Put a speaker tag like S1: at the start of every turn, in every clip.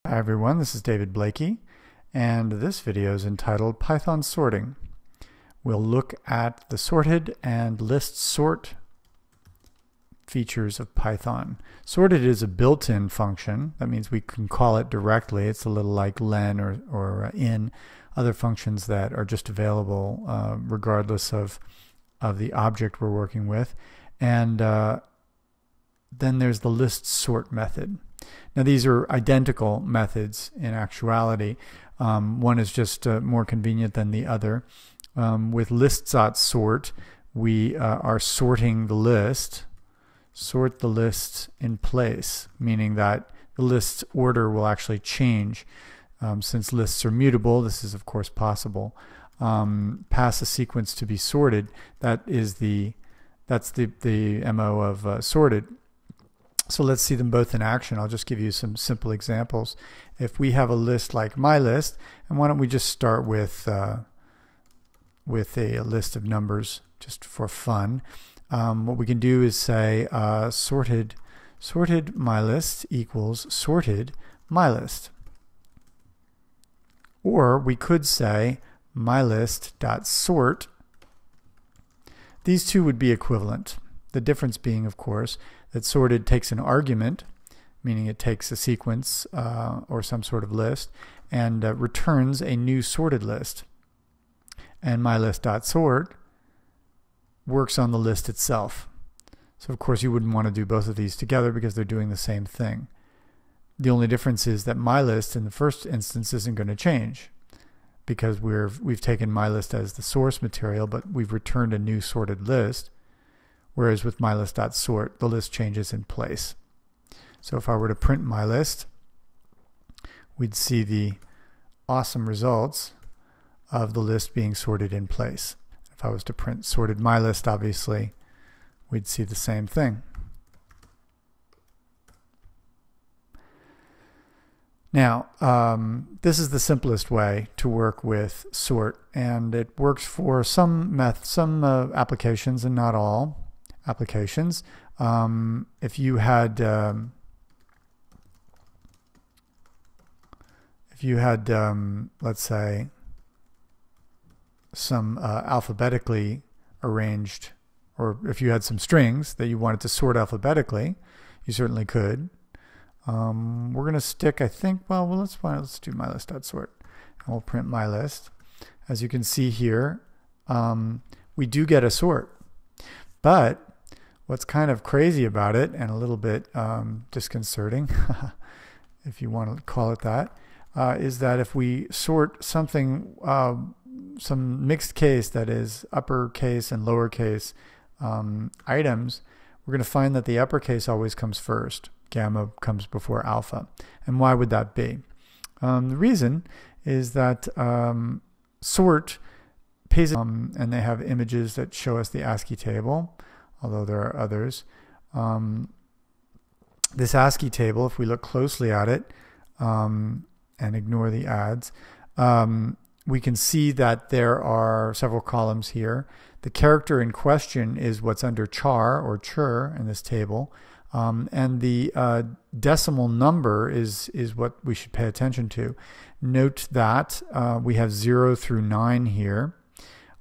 S1: Hi everyone, this is David Blakey, and this video is entitled Python Sorting. We'll look at the sorted and list sort features of Python. Sorted is a built-in function. That means we can call it directly. It's a little like len or in, other functions that are just available regardless of the object we're working with. And then there's the list sort method. Now these are identical methods in actuality. One is just more convenient than the other. With list.sort, we are sorting the list. Sort the list in place, meaning that the list's order will actually change. Since lists are mutable, this is of course possible. Pass a sequence to be sorted. That's the MO of sorted. So let's see them both in action. I'll just give you some simple examples. If we have a list like my list, and why don't we just start with a list of numbers just for fun. What we can do is say sorted my list equals sorted my list. Or we could say my list.sort. These two would be equivalent. The difference being, of course, that sorted takes an argument, meaning it takes a sequence or some sort of list, and returns a new sorted list. And my list.sort works on the list itself. So of course you wouldn't want to do both of these together because they're doing the same thing. The only difference is that my list in the first instance isn't going to change because we've taken my list as the source material, but we've returned a new sorted list. Whereas with mylist.sort, the list changes in place. So if I were to print my list, we'd see the awesome results of the list being sorted in place. If I was to print sorted my list, obviously, we'd see the same thing. Now, this is the simplest way to work with sort, and it works for some applications and not all applications. If you had let's say some alphabetically arranged, or if you had some strings that you wanted to sort alphabetically, you certainly could. We're going to stick, I think, let's do my list.sort, and we'll print my list. As you can see here, we do get a sort, but what's kind of crazy about it, and a little bit disconcerting, if you want to call it that, is that if we sort something, some mixed case, that is uppercase and lowercase items, we're going to find that the uppercase always comes first. Gamma comes before alpha. And why would that be? The reason is that sort pays, and they have images that show us the ASCII table, although there are others. This ASCII table, if we look closely at it and ignore the ads, we can see that there are several columns here. The character in question is what's under char or chur in this table, and the decimal number is what we should pay attention to. Note that we have 0 through 9 here.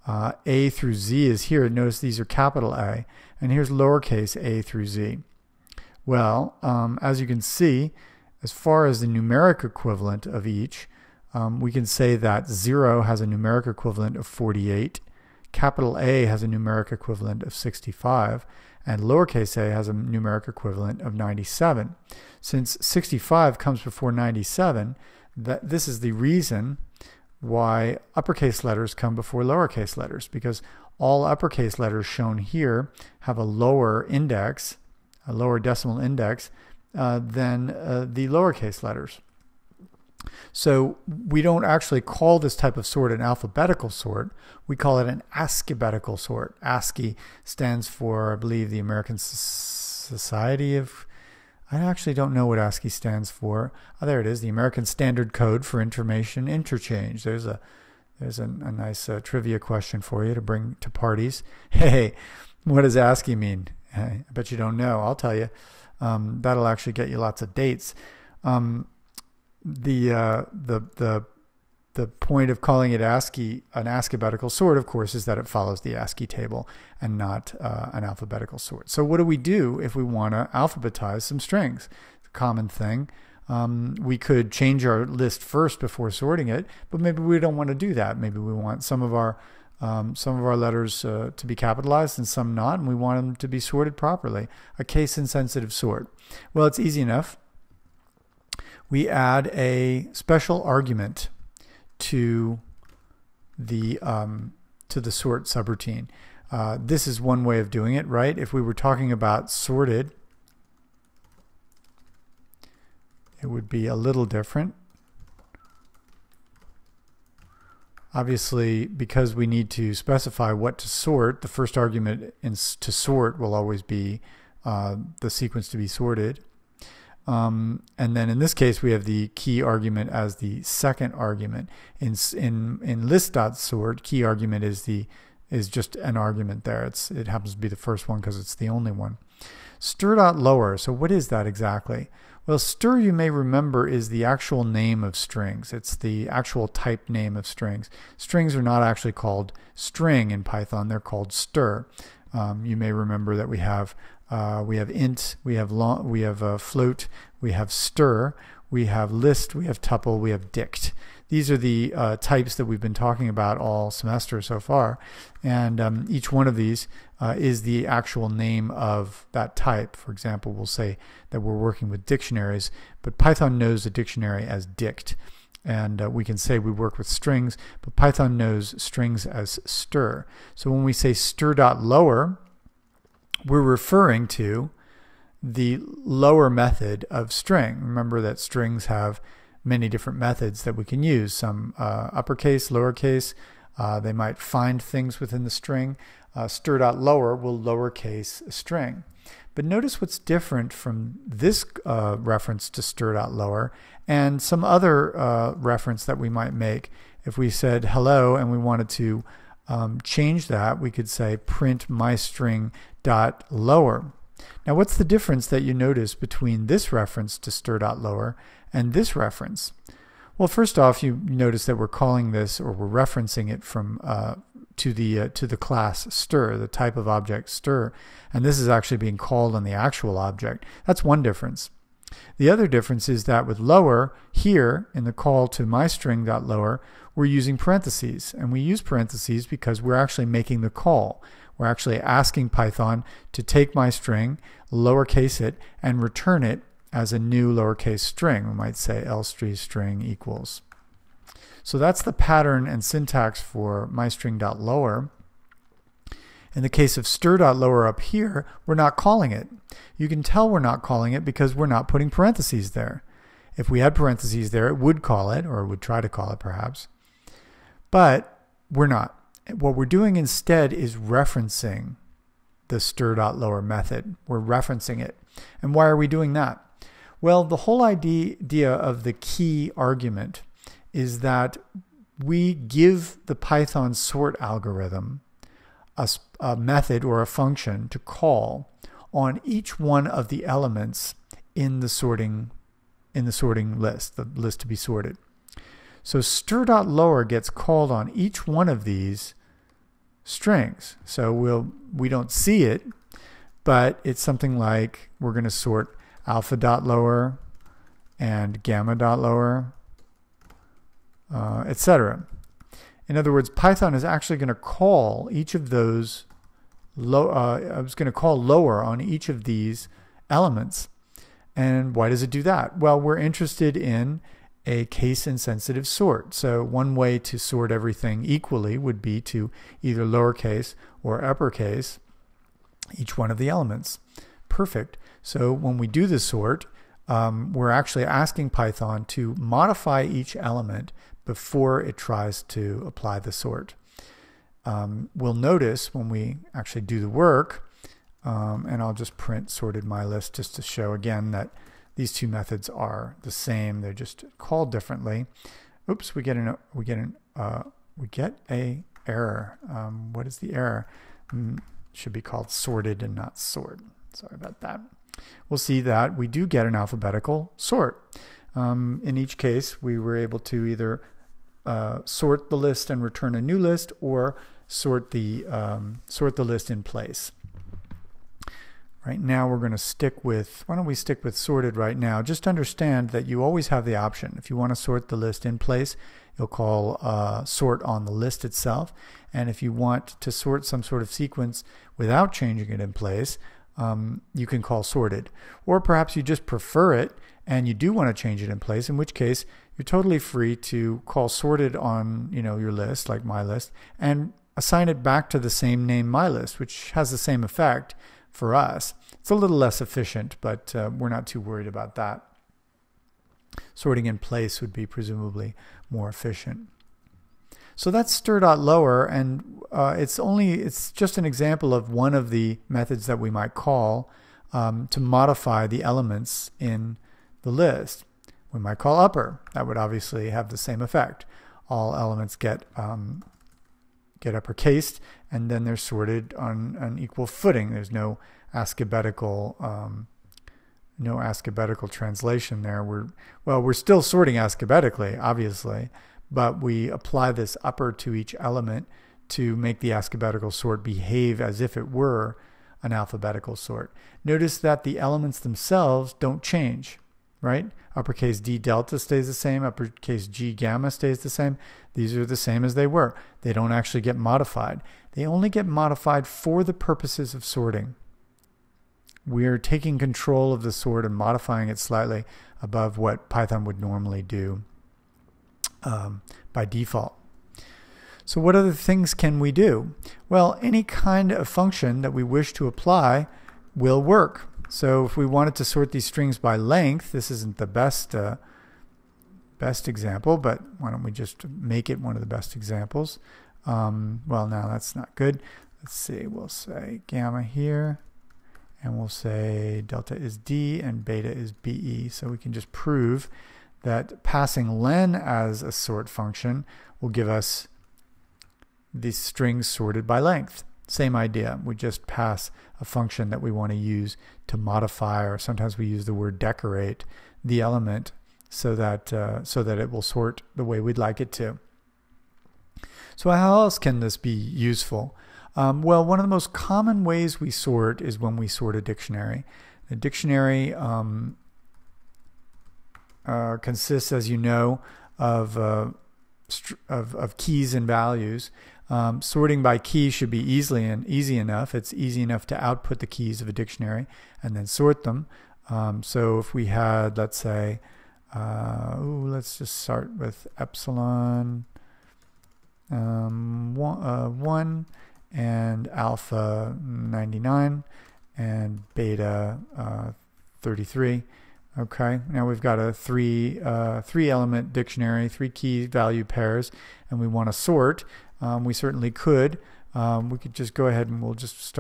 S1: A through Z is here. Notice these are capital A, and here's lowercase a through Z. Well, as you can see, as far as the numeric equivalent of each, we can say that 0 has a numeric equivalent of 48, capital A has a numeric equivalent of 65, and lowercase a has a numeric equivalent of 97. Since 65 comes before 97, this is the reason why uppercase letters come before lowercase letters, because all uppercase letters shown here have a lower index, a lower decimal index than the lowercase letters. So we don't actually call this type of sort an alphabetical sort. We call it an ASCIibetical sort. ASCII stands for, I believe, the American Society of, I actually don't know what ASCII stands for. Oh, there it is, the American Standard Code for Information Interchange. There's a nice trivia question for you to bring to parties. Hey, what does ASCII mean? I bet you don't know. I'll tell you. That'll actually get you lots of dates. the point of calling it ASCII, an alphabetical sort, of course, is that it follows the ASCII table and not an alphabetical sort. So what do we do if we want to alphabetize some strings? It's a common thing. We could change our list first before sorting it, but maybe we don't want to do that. Maybe we want some of our letters to be capitalized and some not, and we want them to be sorted properly. A case-insensitive sort. Well, it's easy enough. We add a special argument to the sort subroutine. This is one way of doing it, right? If we were talking about sorted, it would be a little different. Obviously, because we need to specify what to sort, the first argument to sort will always be the sequence to be sorted. And then in this case, we have the key argument as the second argument. In list.sort, key argument is just an argument there. It happens to be the first one because it's the only one. Stir.lower. So what is that exactly? Well, stir, you may remember, is the actual name of strings. It's the actual type name of strings. Strings are not actually called string in Python. They're called stir. You may remember that we have int, we have float, we have stir, we have list, we have tuple, we have dict. These are the types that we've been talking about all semester so far, and each one of these is the actual name of that type. For example, we'll say that we're working with dictionaries, but Python knows a dictionary as dict. And we can say we work with strings, but Python knows strings as stir. So when we say stir.lower, we're referring to the lower method of string. Remember that strings have many different methods that we can use. Some uppercase, lowercase. They might find things within the string. Stir.lower will lowercase a string. But notice what's different from this reference to stir.lower and some other reference that we might make. If we said hello and we wanted to change that, we could say print mystring.lower. Now what's the difference that you notice between this reference to stir.lower and this reference? Well, first off, you notice that we're calling this, or we're referencing it from to the class stir, the type of object stir, and this is actually being called on the actual object. That's one difference. The other difference is that with lower, here in the call to mystring.lower, we're using parentheses, and we use parentheses because we're actually making the call. We're actually asking Python to take my string, lowercase it, and return it as a new lowercase string. We might say lstring equals. So that's the pattern and syntax for mystring.lower. In the case of stir.lower up here, we're not calling it. You can tell we're not calling it because we're not putting parentheses there. If we had parentheses there, it would call it, or it would try to call it perhaps. But we're not. What we're doing instead is referencing the stir.lower method. We're referencing it. And why are we doing that? Well, the whole idea of the key argument is that we give the Python sort algorithm a method or a function to call on each one of the elements in the sorting list, the list to be sorted. So stir.lower gets called on each one of these strings. So we don't see it, but it's something like we're going to sort alpha.lower and gamma.lower, etc. In other words, Python is actually going to call each of those I was going to call lower on each of these elements. And why does it do that? Well, we're interested in a case-insensitive sort. So one way to sort everything equally would be to either lowercase or uppercase each one of the elements. Perfect. So when we do the sort, we're actually asking Python to modify each element before it tries to apply the sort. We'll notice when we actually do the work, and I'll just print sorted myList just to show again that these two methods are the same. They're just called differently. Oops, we get a error. What is the error? Should be called sorted and not sort. Sorry about that. We'll see that we do get an alphabetical sort. In each case, we were able to either sort the list and return a new list, or sort the list in place. Right now we're going to stick with, why don't we stick with sorted right now? Just understand that you always have the option. If you want to sort the list in place, you'll call sort on the list itself. And if you want to sort some sort of sequence without changing it in place, you can call sorted. Or perhaps you just prefer it and you do want to change it in place, in which case you're totally free to call sorted on your list, like my list, and assign it back to the same name my list, which has the same effect for us. It's a little less efficient, but we're not too worried about that. Sorting in place would be presumably more efficient. So that's stir.lower, and it's just an example of one of the methods that we might call to modify the elements in the list. We might call upper. That would obviously have the same effect. All elements get uppercased, and then they're sorted on an equal footing. There's no ascabetical translation there. We're still sorting ascabetically, obviously, but we apply this upper to each element to make the ascabetical sort behave as if it were an alphabetical sort. Notice that the elements themselves don't change, right? Uppercase D delta stays the same, uppercase G gamma stays the same. These are the same as they were. They don't actually get modified. They only get modified for the purposes of sorting. We're taking control of the sort and modifying it slightly above what Python would normally do by default. So what other things can we do? Well, any kind of function that we wish to apply will work. So if we wanted to sort these strings by length, this isn't the best example, but why don't we just make it one of the best examples? Well, now that's not good. Let's see, we'll say gamma here, and we'll say delta is D and beta is BE. So we can just prove that passing len as a sort function will give us these strings sorted by length. Same idea. We just pass a function that we want to use to modify, or sometimes we use the word decorate, the element so that it will sort the way we'd like it to. So how else can this be useful? Well, one of the most common ways we sort is when we sort a dictionary. The dictionary consists, as you know, of keys and values. Sorting by key should be easy enough. It's easy enough to output the keys of a dictionary and then sort them. So if we had, let's say, let's just start with epsilon 1 and alpha 99 and beta 33. Okay, now we've got a three element dictionary, 3 key value pairs, and we want to sort. We certainly could. We could just go ahead and we'll just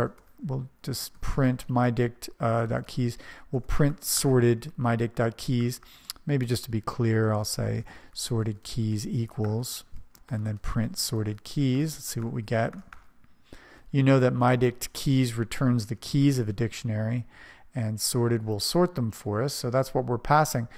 S1: print mydict.keys. We'll print sorted mydict.keys. Maybe just to be clear, I'll say sorted keys equals, and then print sorted keys. Let's see what we get. You know that mydict keys returns the keys of a dictionary, and sorted will sort them for us. So that's what we're passing.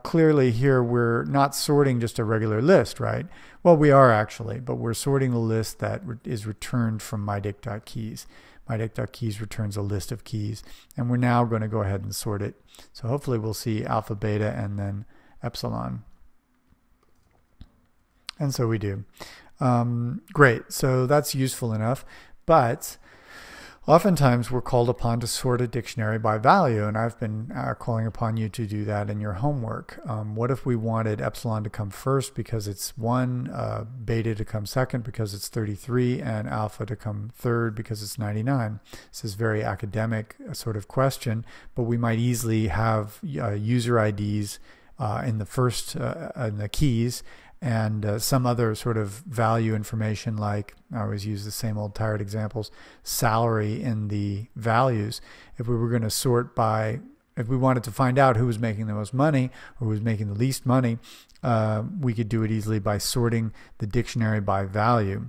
S1: Clearly here we're not sorting just a regular list, right? Well, we are actually, but we're sorting the list that is returned from mydict.keys. Mydict.keys returns a list of keys, and we're now going to go ahead and sort it. So hopefully we'll see alpha, beta, and then epsilon. And so we do. Great, so that's useful enough, but oftentimes we're called upon to sort a dictionary by value, and I've been calling upon you to do that in your homework. What if we wanted epsilon to come first because it's 1, beta to come second because it's 33, and alpha to come third because it's 99? This is a very academic sort of question, but we might easily have user IDs in the first in the keys, and some other sort of value information, like I always use the same old tired examples, salary in the values. If we were going to sort by, if we wanted to find out who was making the most money or who was making the least money, we could do it easily by sorting the dictionary by value.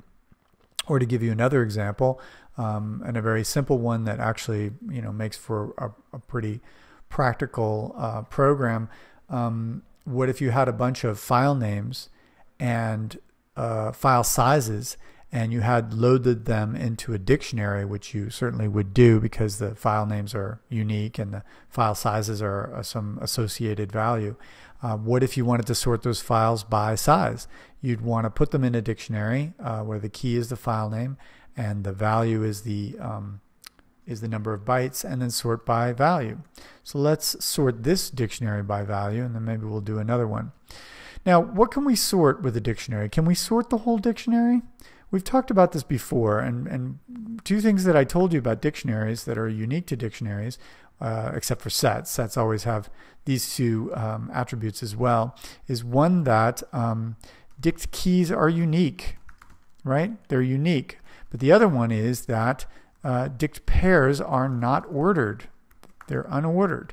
S1: Or to give you another example, and a very simple one that actually makes for a pretty practical program. what if you had a bunch of file names and file sizes, and you had loaded them into a dictionary, which you certainly would do because the file names are unique and the file sizes are some associated value. What if you wanted to sort those files by size? You'd want to put them in a dictionary where the key is the file name and the value is the number of bytes, and then sort by value. So let's sort this dictionary by value, and then maybe we'll do another one. Now, what can we sort with a dictionary? Can we sort the whole dictionary? We've talked about this before, and two things that I told you about dictionaries that are unique to dictionaries, except for sets. Sets always have these two attributes as well, is one that dict keys are unique, right? They're unique. But the other one is that dict pairs are not ordered. They're unordered.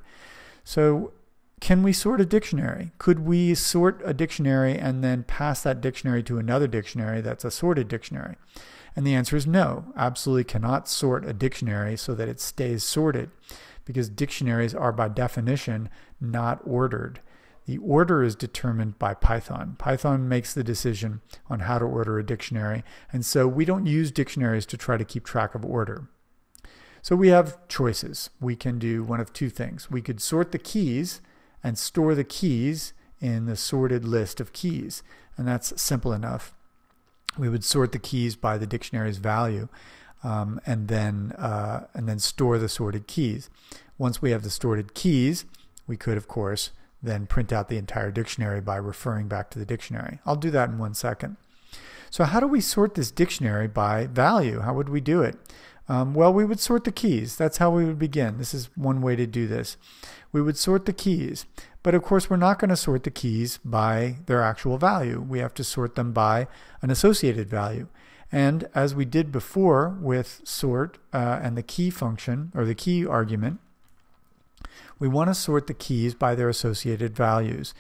S1: So can we sort a dictionary? Could we sort a dictionary and then pass that dictionary to another dictionary that's a sorted dictionary? And the answer is no. Absolutely cannot sort a dictionary so that it stays sorted, because dictionaries are by definition not ordered. The order is determined by Python. Python makes the decision on how to order a dictionary, and so we don't use dictionaries to try to keep track of order. So we have choices. We can do one of two things. We could sort the keys and store the keys in the sorted list of keys, and that's simple enough. We would sort the keys by the dictionary's value, and then store the sorted keys. Once we have the sorted keys, we could, of course, then print out the entire dictionary by referring back to the dictionary. I'll do that in 1 second. So how do we sort this dictionary by value? How would we do it? Well, we would sort the keys. That's how we would begin. This is one way to do this. We would sort the keys. But of course, we're not going to sort the keys by their actual value. We have to sort them by an associated value. And as we did before with sort and the key function, or the key argument, we want to sort the keys by their associated values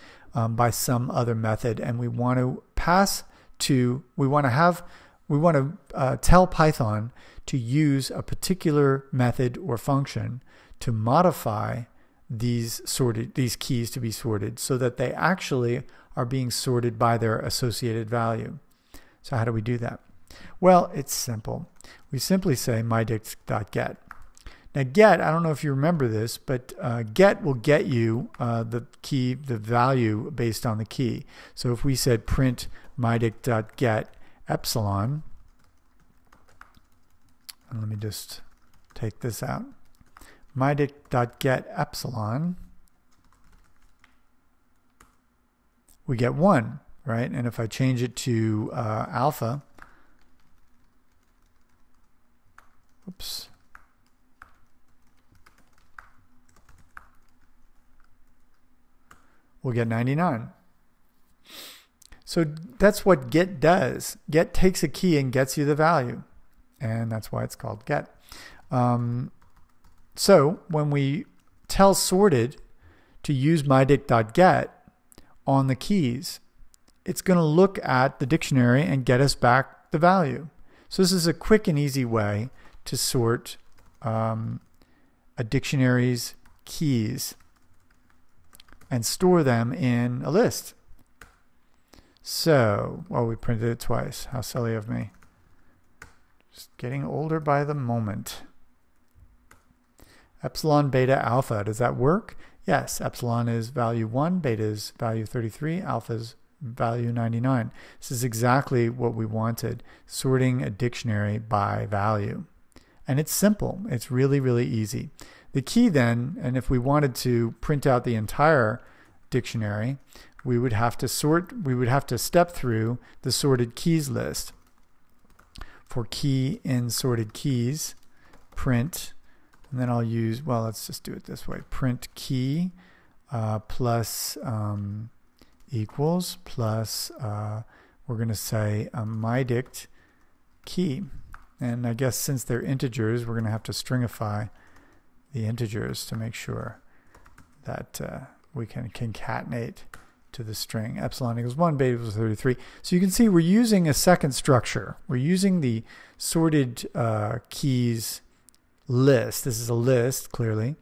S1: by some other method. And we want to tell Python to use a particular method or function to modify these keys to be sorted so that they actually are being sorted by their associated value. So how do we do that? Well, it's simple. We simply say mydict.get. Now get, I don't know if you remember this, but get will get you the value based on the key. So if we said print mydict.get epsilon, and let me just take this out, mydict.get epsilon, we get 1, right? And if I change it to alpha, oops, we'll get 99. So that's what get does. Get takes a key and gets you the value, and that's why it's called get. So when we tell sorted to use mydict.get on the keys, it's going to look at the dictionary and get us back the value. So this is a quick and easy way to sort a dictionary's keys and store them in a list. So, well, we printed it twice. How silly of me. Just getting older by the moment. Epsilon, beta, alpha. Does that work? Yes. Epsilon is value 1, beta is value 33, alpha is value 99. This is exactly what we wanted, sorting a dictionary by value. And it's simple. It's really, really easy. The key then, and if we wanted to print out the entire dictionary, we would have to step through the sorted keys list. For key in sorted keys, print, and then I'll use, well, let's just do it this way. Print key plus equals plus, we're going to say mydict key. And I guess since they're integers, we're going to have to stringify the integers to make sure that we can concatenate to the string. Epsilon equals 1, beta equals 33. So you can see we're using a second structure. We're using the sorted keys list. This is a list, clearly,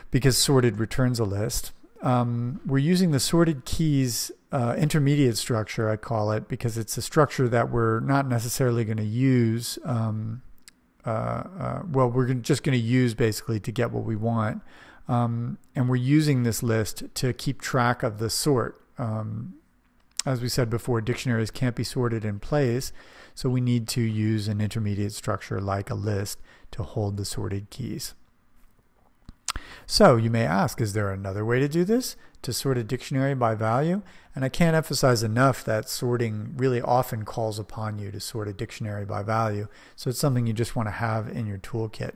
S1: because sorted returns a list. we're using the sorted keys intermediate structure, I call it, because it's a structure that we're not necessarily going to use. Well, we're just going to use basically to get what we want. And we're using this list to keep track of the sort. As we said before, dictionaries can't be sorted in place, so we need to use an intermediate structure like a list to hold the sorted keys. So you may ask, is there another way to do this, to sort a dictionary by value? And I can't emphasize enough that sorting really often calls upon you to sort a dictionary by value. So it's something you just want to have in your toolkit.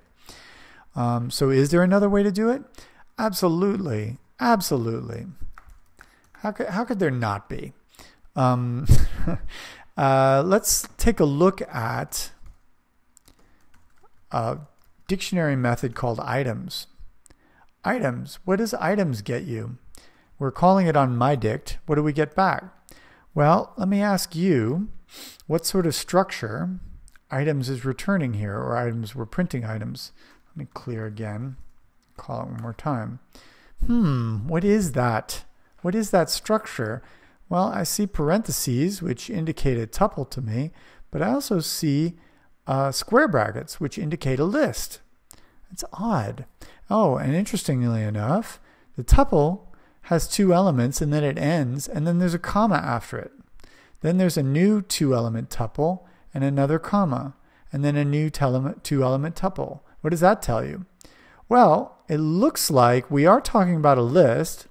S1: So is there another way to do it? Absolutely. Absolutely. How could there not be? Let's take a look at a dictionary method called items. Items. What does items get you? We're calling it on mydict. What do we get back? Well, let me ask you, what sort of structure items is returning here, or items, we're printing items. Let me clear again. Call it one more time. What is that? What is that structure? Well, I see parentheses, which indicate a tuple to me, but I also see square brackets, which indicate a list. It's odd. Oh, and interestingly enough, the tuple has two elements, and then it ends, and then there's a comma after it. Then there's a new two-element tuple and another comma, and then a new two-element tuple. What does that tell you? Well, it looks like we are talking about a list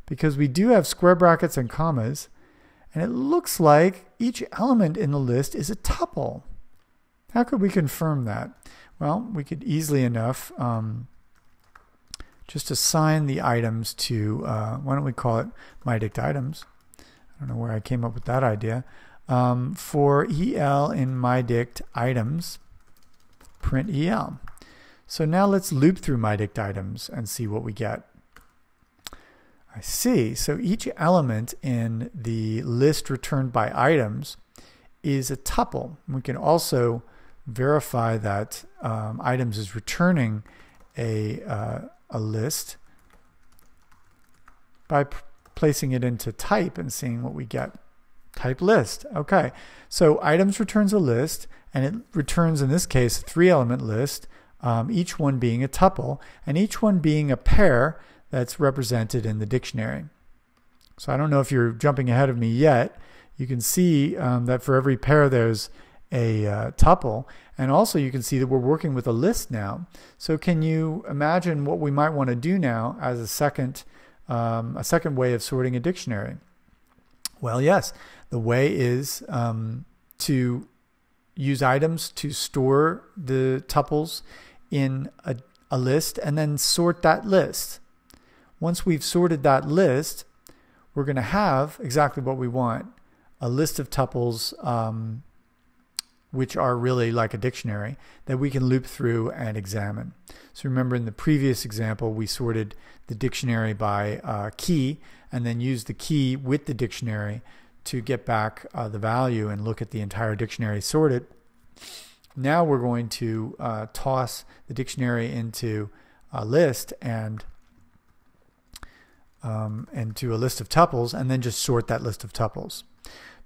S1: because we do have square brackets and commas, and it looks like each element in the list is a tuple. How could we confirm that? Well, we could easily enough just assign the items to, why don't we call it mydict items? I don't know where I came up with that idea. For EL in mydict items, print EL. So now let's loop through mydict items and see what we get. I see. So each element in the list returned by items is a tuple. We can also verify that items is returning a list by placing it into type and seeing what we get. Type list. Okay, so items returns a list, and it returns, in this case, a three-element list, each one being a tuple, and each one being a pair that's represented in the dictionary. So I don't know if you're jumping ahead of me yet. You can see that for every pair there's a tuple, and also you can see that we're working with a list now. So can you imagine what we might want to do now as a second way of sorting a dictionary? Well, yes, the way is to use items to store the tuples in a list and then sort that list. Once we've sorted that list, we're going to have exactly what we want, a list of tuples which are really like a dictionary that we can loop through and examine. So remember, in the previous example, we sorted the dictionary by key and then used the key with the dictionary to get back the value and look at the entire dictionary sorted. Now we're going to toss the dictionary into a list and into a list of tuples, and then just sort that list of tuples.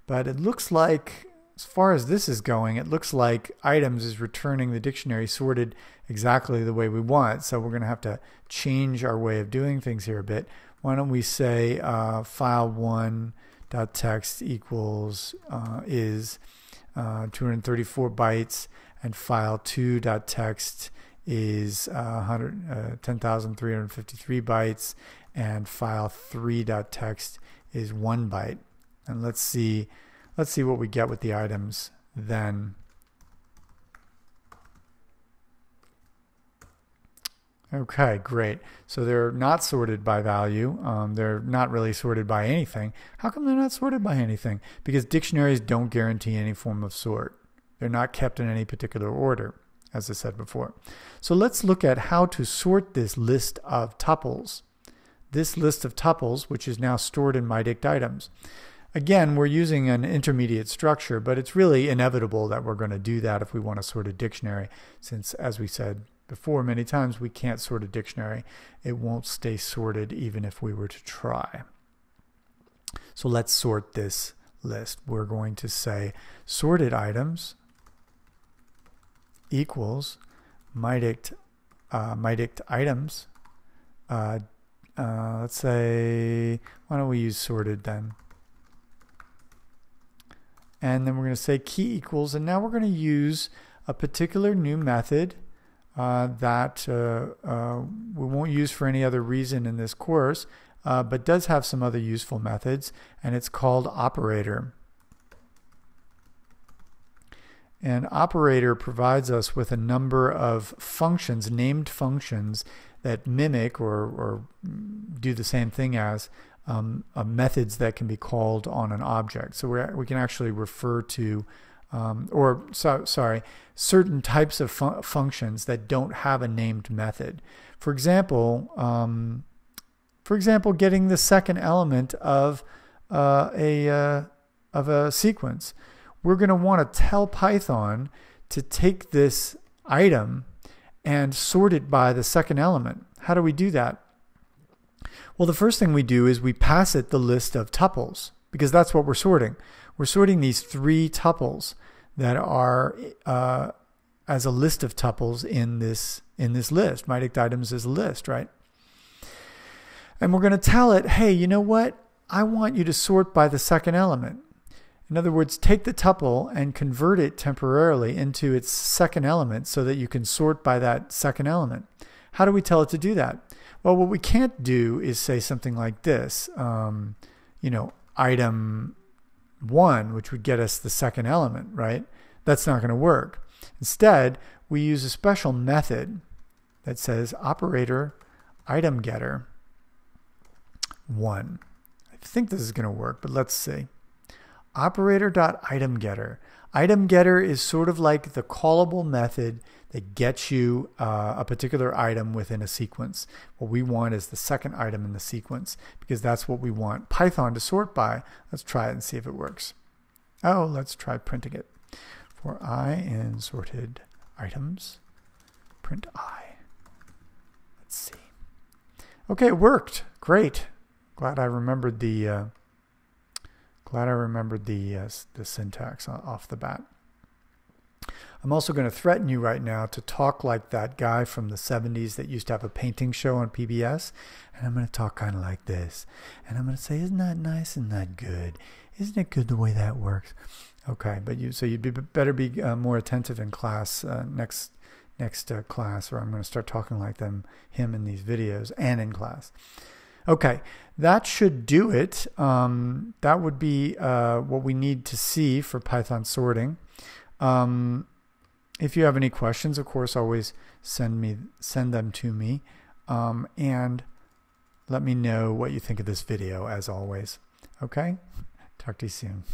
S1: But it looks like, as far as this is going, it looks like items is returning the dictionary sorted exactly the way we want. So we're going to have to change our way of doing things here a bit. Why don't we say file1.text equals is 234 bytes, and file2.text is 10,353 bytes, and file3.text is 1 byte. And let's see what we get with the items then. Okay, great. So they're not sorted by value. They're not really sorted by anything. How come they're not sorted by anything? Because dictionaries don't guarantee any form of sort. They're not kept in any particular order, as I said before. So let's look at how to sort this list of tuples. This list of tuples, which is now stored in mydict items. Again, we're using an intermediate structure, but it's really inevitable that we're going to do that if we want to sort a dictionary, since, as we said, before many times, we can't sort a dictionary. It won't stay sorted even if we were to try. So let's sort this list. We're going to say sorted items equals mydict items. Let's say, why don't we use sorted then? And then we're going to say key equals, and now we're going to use a particular new method that we won't use for any other reason in this course, but does have some other useful methods, and it's called operator. And operator provides us with a number of functions, named functions, that mimic or do the same thing as methods that can be called on an object. So we can actually refer to, certain types of functions that don't have a named method. For example, getting the second element of a sequence. We're going to want to tell Python to take this item and sort it by the second element. How do we do that? Well, the first thing we do is we pass it the list of tuples, because that's what we're sorting. We're sorting these 3 tuples that are as a list of tuples in this list. Mydict items is a list, right? And we're going to tell it, hey, you know what? I want you to sort by the second element. In other words, take the tuple and convert it temporarily into its second element so that you can sort by that second element. How do we tell it to do that? Well, what we can't do is say something like this, item 1, which would get us the second element, right? That's not going to work. Instead, we use a special method that says operator item getter 1. I think this is going to work, but let's see. Operator.itemGetter. ItemGetter is sort of like the callable method that gets you a particular item within a sequence. What we want is the second item in the sequence, because that's what we want Python to sort by. Let's try it and see if it works. Oh, let's try printing it. For I in sorted items, print I. Let's see. Okay, it worked. Great. Glad I remembered the syntax off the bat. I'm also going to threaten you right now to talk like that guy from the 70s that used to have a painting show on PBS. And I'm going to talk kind of like this. And I'm going to say, isn't that nice? Isn't that good? Isn't it good the way that works? Okay, but you'd better be more attentive in class next class, or I'm going to start talking like him in these videos and in class. Okay, that should do it. That would be what we need to see for Python sorting. If you have any questions, of course, always send them to me, and let me know what you think of this video, as always. Okay? Talk to you soon.